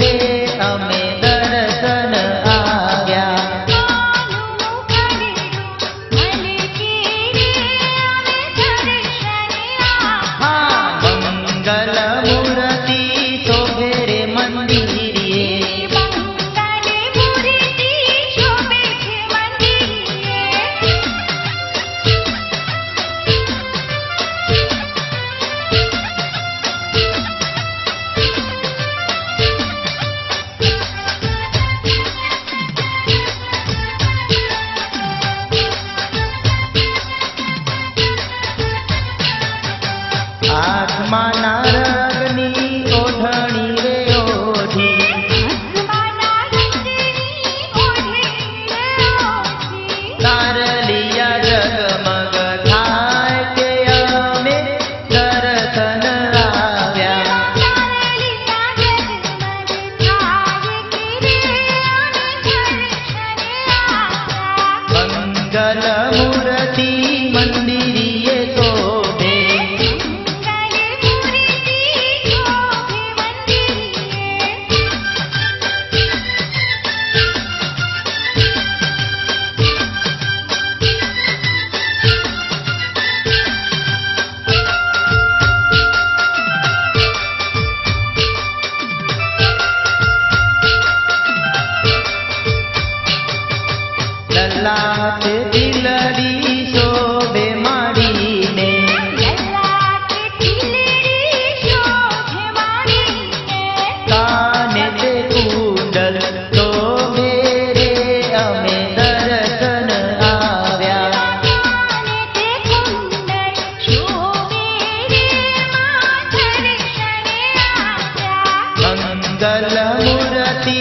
રે અમે દર્શન આવ્યા. હા મંગલ મૂર્તિ શોભે રે મંદિરે. આત્માના રગની ઓઢણી રે ઓઢી. તારલિયા જગમગ થાય કે અમે દર્શન આવ્યા. મંગલ મૂર્તિ મંદિરીએ શોભે. લલાટ દિલડી શોભે માડીને. કાને તે કુંડલ શોભે રે અમે દર્શન આવ્યા. મંગલ મૂર્તિ